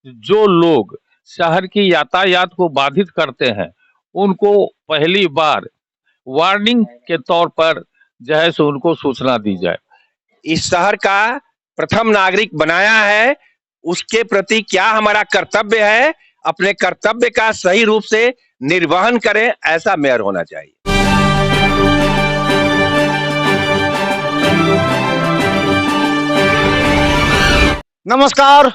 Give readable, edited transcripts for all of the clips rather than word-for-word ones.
जो लोग शहर की यातायात को बाधित करते हैं, उनको पहली बार वार्निंग के तौर पर जो है सो उनको सूचना दी जाए। इस शहर का प्रथम नागरिक बनाया है, उसके प्रति क्या हमारा कर्तव्य है, अपने कर्तव्य का सही रूप से निर्वहन करें, ऐसा मेयर होना चाहिए। नमस्कार,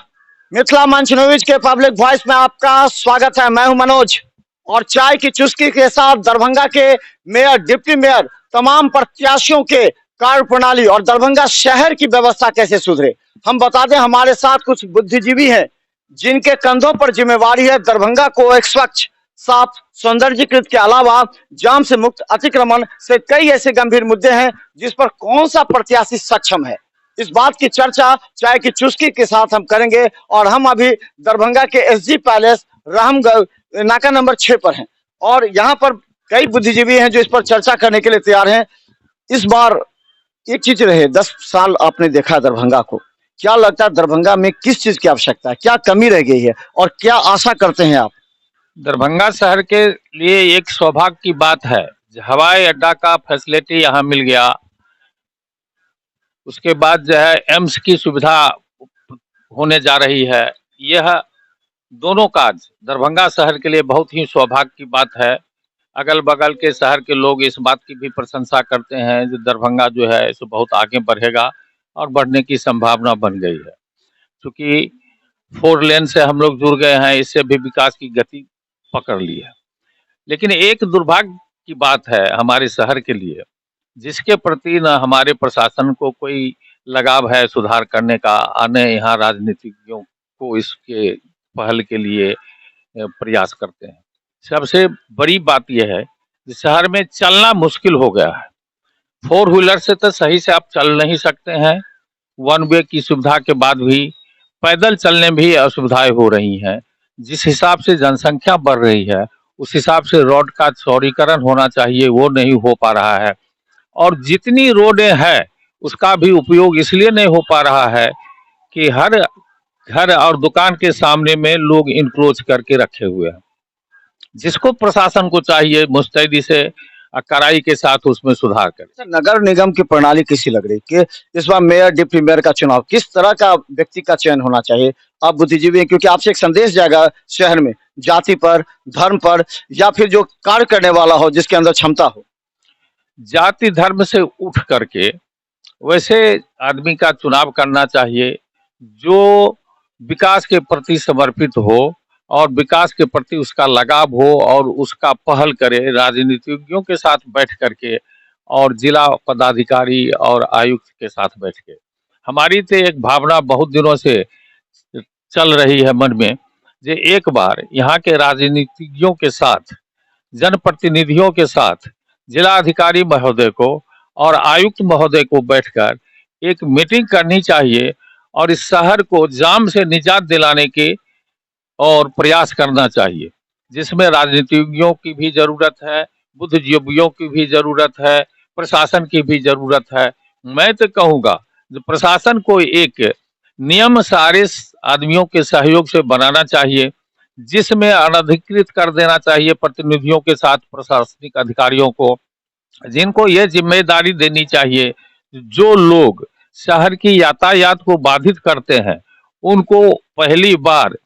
मिथिला मंच न्यूज के पब्लिक वॉइस में आपका स्वागत है। मैं हूं मनोज और चाय की चुस्की के साथ दरभंगा के मेयर, डिप्टी मेयर, तमाम प्रत्याशियों के कार्य प्रणाली और दरभंगा शहर की व्यवस्था कैसे सुधरे, हम बता दें। हमारे साथ कुछ बुद्धिजीवी हैं जिनके कंधों पर जिम्मेवारी है दरभंगा को एक स्वच्छ, साफ, सौंदर्यीकृत के अलावा जाम से मुक्त, अतिक्रमण से कई ऐसे गंभीर मुद्दे हैं जिस पर कौन सा प्रत्याशी सक्षम है। इस बात की चर्चा चाय की चुस्की के साथ हम करेंगे और हम अभी दरभंगा के एसजी पैलेस रामगढ़ नाका नंबर 6 पर हैं और यहाँ पर कई बुद्धिजीवी हैं जो इस पर चर्चा करने के लिए तैयार हैं। इस बार एक चीज रहे, 10 साल आपने देखा दरभंगा को, क्या लगता है दरभंगा में किस चीज की आवश्यकता है, क्या कमी रह गई है और क्या आशा करते हैं आप? दरभंगा शहर के लिए एक सौभाग्य की बात है, हवाई अड्डा का फैसिलिटी यहाँ मिल गया। उसके बाद जो है एम्स की सुविधा होने जा रही है। यह दोनों काज दरभंगा शहर के लिए बहुत ही सौभाग्य की बात है। अगल बगल के शहर के लोग इस बात की भी प्रशंसा करते हैं कि दरभंगा जो है इसे बहुत आगे बढ़ेगा और बढ़ने की संभावना बन गई है। क्योंकि 4 लेन से हम लोग जुड़ गए हैं, इससे भी विकास की गति पकड़ ली है। लेकिन एक दुर्भाग्य की बात है हमारे शहर के लिए, जिसके प्रति न हमारे प्रशासन को कोई लगाव है सुधार करने का, आने यहाँ राजनीतिज्ञों को इसके पहल के लिए प्रयास करते हैं। सबसे बड़ी बात यह है कि शहर में चलना मुश्किल हो गया है। 4 व्हीलर से तो सही से आप चल नहीं सकते हैं, 1 वे की सुविधा के बाद भी पैदल चलने में भी असुविधाएं हो रही हैं। जिस हिसाब से जनसंख्या बढ़ रही है उस हिसाब से रोड का चौड़ीकरण होना चाहिए, वो नहीं हो पा रहा है। और जितनी रोडें हैं उसका भी उपयोग इसलिए नहीं हो पा रहा है कि हर घर और दुकान के सामने में लोग इंक्रोच करके रखे हुए हैं, जिसको प्रशासन को चाहिए मुस्तैदी से कड़ाई के साथ उसमें सुधार करें। नगर निगम की प्रणाली कैसी लग रही कि इस बार मेयर, डिप्टी मेयर का चुनाव किस तरह का व्यक्ति का चयन होना चाहिए? आप बुद्धिजीवी हैं, क्योंकि आपसे एक संदेश जाएगा शहर में, जाति पर, धर्म पर, या फिर जो कार्य करने वाला हो, जिसके अंदर क्षमता हो। जाति धर्म से उठ करके वैसे आदमी का चुनाव करना चाहिए जो विकास के प्रति समर्पित हो और विकास के प्रति उसका लगाव हो और उसका पहल करे राजनीतिज्ञों के साथ बैठ करके और जिला पदाधिकारी और आयुक्त के साथ बैठ के। हमारी तो एक भावना बहुत दिनों से चल रही है मन में, जे एक बार यहाँ के राजनीतिज्ञों के साथ, जनप्रतिनिधियों के साथ, जिला अधिकारी महोदय को और आयुक्त महोदय को बैठकर एक मीटिंग करनी चाहिए और इस शहर को जाम से निजात दिलाने के और प्रयास करना चाहिए, जिसमें राजनीतिज्ञों की भी जरूरत है, बुद्धिजीवियों की भी जरूरत है, प्रशासन की भी जरूरत है। मैं तो कहूँगा प्रशासन को एक नियम सारे आदमियों के सहयोग से बनाना चाहिए, जिसमें अनधिकृत कर देना चाहिए प्रतिनिधियों के साथ प्रशासनिक अधिकारियों को, जिनको ये जिम्मेदारी देनी चाहिए जो लोग शहर की यातायात को बाधित करते हैं उनको पहली बार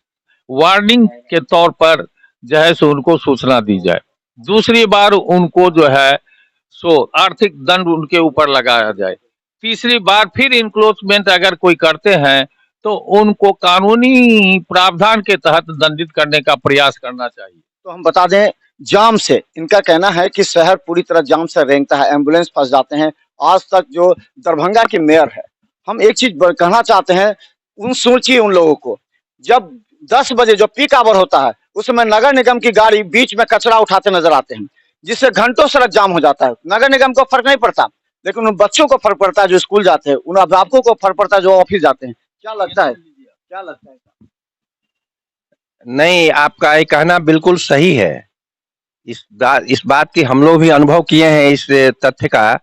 वार्निंग के तौर पर जो है सो उनको सूचना दी जाए। दूसरी बार उनको जो है सो आर्थिक दंड उनके ऊपर लगाया जाए। तीसरी बार फिर इंक्रोचमेंट अगर कोई करते हैं तो उनको कानूनी प्रावधान के तहत दंडित करने का प्रयास करना चाहिए। तो हम बता दें, जाम से इनका कहना है कि शहर पूरी तरह जाम से रेंगता है, एम्बुलेंस फंस जाते हैं। आज तक जो दरभंगा की मेयर है, हम एक चीज कहना चाहते हैं, सोचिए उन लोगों को, जब 10 बजे जो पीक आवर होता है उस समय नगर निगम की गाड़ी बीच में कचरा उठाते नजर आते हैं, जिससे घंटों सड़क जाम हो जाता है। नगर निगम को फर्क नहीं पड़ता, लेकिन उन बच्चों को फर्क पड़ता है जो स्कूल जाते हैं, उन अभिभावकों को फर्क पड़ता है जो ऑफिस जाते हैं। क्या लगता है, क्या लगता है? नहीं, आपका ये कहना बिल्कुल सही है। इस बात की हम लोग भी अनुभव किए हैं, इस तथ्य का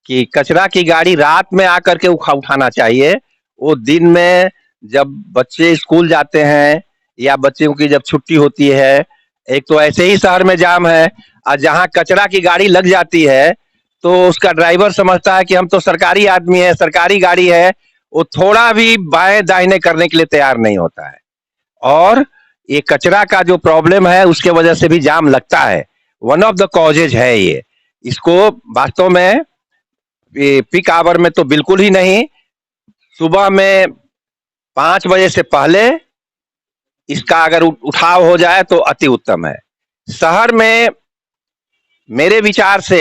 कि कचरा की गाड़ी रात में आकर के उठाना चाहिए। वो दिन में जब बच्चे स्कूल जाते हैं या बच्चों की जब छुट्टी होती है, एक तो ऐसे ही शहर में जाम है, और जहां कचरा की गाड़ी लग जाती है तो उसका ड्राइवर समझता है कि हम तो सरकारी आदमी है, सरकारी गाड़ी है, वो थोड़ा भी बाएं दाहिने करने के लिए तैयार नहीं होता है। और ये कचरा का जो प्रॉब्लम है उसके वजह से भी जाम लगता है, वन ऑफ द कॉजेज है ये। इसको वास्तव में पीक आवर में तो बिल्कुल ही नहीं, सुबह में 5 बजे से पहले इसका अगर उठाव हो जाए तो अति उत्तम है। शहर में मेरे विचार से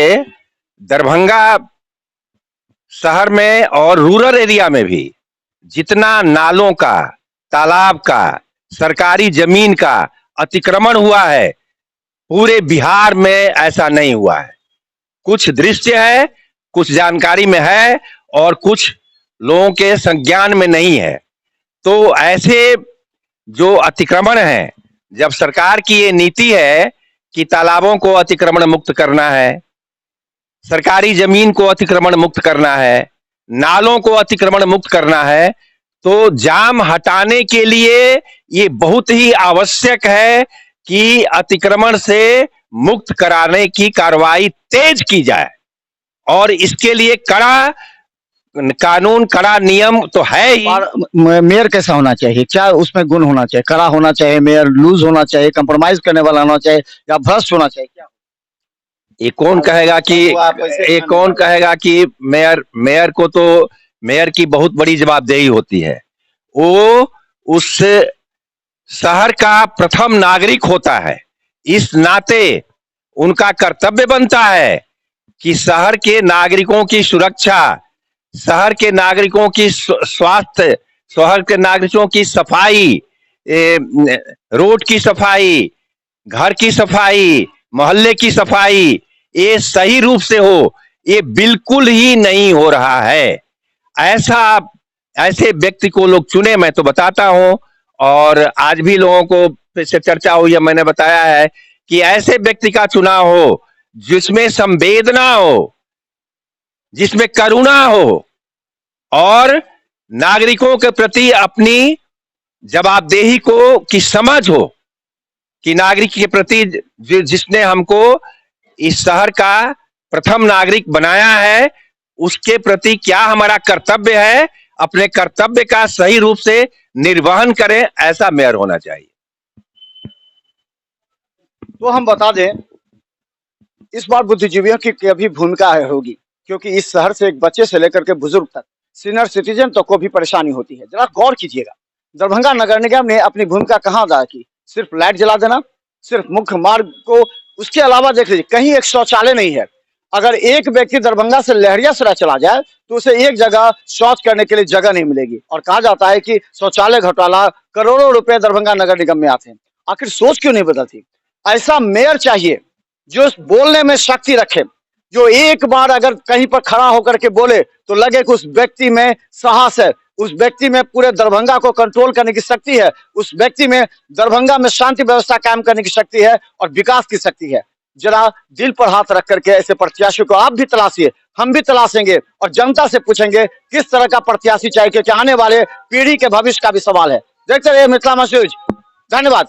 दरभंगा शहर में और रूरल एरिया में भी जितना नालों का, तालाब का, सरकारी जमीन का अतिक्रमण हुआ है, पूरे बिहार में ऐसा नहीं हुआ है। कुछ दृश्य है, कुछ जानकारी में है और कुछ लोगों के संज्ञान में नहीं है। तो ऐसे जो अतिक्रमण है, जब सरकार की ये नीति है कि तालाबों को अतिक्रमण मुक्त करना है, सरकारी जमीन को अतिक्रमण मुक्त करना है, नालों को अतिक्रमण मुक्त करना है, तो जाम हटाने के लिए ये बहुत ही आवश्यक है कि अतिक्रमण से मुक्त कराने की कार्रवाई तेज की जाए। और इसके लिए कड़ा कानून, कड़ा नियम तो है ही। और मेयर कैसा होना चाहिए, क्या उसमें गुण होना चाहिए? कड़ा होना चाहिए मेयर, लूज होना चाहिए, कंप्रोमाइज करने वाला होना चाहिए, या भ्रष्ट होना चाहिए? क्या ये कौन कहेगा कि मेयर को तो मेयर की बहुत बड़ी जवाबदेही होती है। वो उस शहर का प्रथम नागरिक होता है, इस नाते उनका कर्तव्य बनता है कि शहर के नागरिकों की सुरक्षा, शहर के नागरिकों की स्वास्थ्य, शहर के नागरिकों की सफाई, रोड की सफाई, घर की सफाई, मोहल्ले की सफाई, ये सही रूप से हो। ये बिल्कुल ही नहीं हो रहा है। ऐसे व्यक्ति को लोग चुने, मैं तो बताता हूं, और आज भी लोगों को से चर्चा हुई है, मैंने बताया है कि ऐसे व्यक्ति का चुनाव हो जिसमें संवेदना हो, जिसमें करुणा हो और नागरिकों के प्रति अपनी जवाबदेही को की समझ हो कि नागरिक के प्रति जिसने हमको इस शहर का प्रथम नागरिक बनाया है, उसके प्रति क्या हमारा कर्तव्य है, अपने कर्तव्य का सही रूप से निर्वहन करें, ऐसा मेयर होना चाहिए। तो हम बता दें, इस बार बुद्धिजीवियों की भी भूमिका होगी, क्योंकि इस शहर से एक बच्चे से लेकर के बुजुर्ग तक, सीनियर सिटीजन तक को भी परेशानी होती है। जरा गौर कीजिएगा, दरभंगा नगर निगम ने अपनी भूमिका कहाँ अदा की? सिर्फ लाइट जला देना, सिर्फ मुख्य मार्ग को, उसके अलावा देख लीजिए कहीं एक शौचालय नहीं है। अगर एक व्यक्ति दरभंगा से लहरियासराय चला जाए तो उसे एक जगह शौच करने के लिए जगह नहीं मिलेगी, और कहा जाता है कि शौचालय घोटाला, करोड़ों रुपए दरभंगा नगर निगम में आते हैं। आखिर सोच क्यों नहीं बदलती? ऐसा मेयर चाहिए जो बोलने में शक्ति रखे, जो एक बार अगर कहीं पर खड़ा होकर के बोले तो लगे कि उस व्यक्ति में साहस है, उस व्यक्ति में पूरे दरभंगा को कंट्रोल करने की शक्ति है, उस व्यक्ति में दरभंगा में शांति व्यवस्था कायम करने की शक्ति है और विकास की शक्ति है। जरा दिल पर हाथ रख करके ऐसे प्रत्याशी को आप भी तलाशिए, हम भी तलाशेंगे और जनता से पूछेंगे किस तरह का प्रत्याशी चाहिए, क्योंकि आने वाले पीढ़ी के भविष्य का भी सवाल है। देखते रहिए मिथिला मंच न्यूज। धन्यवाद।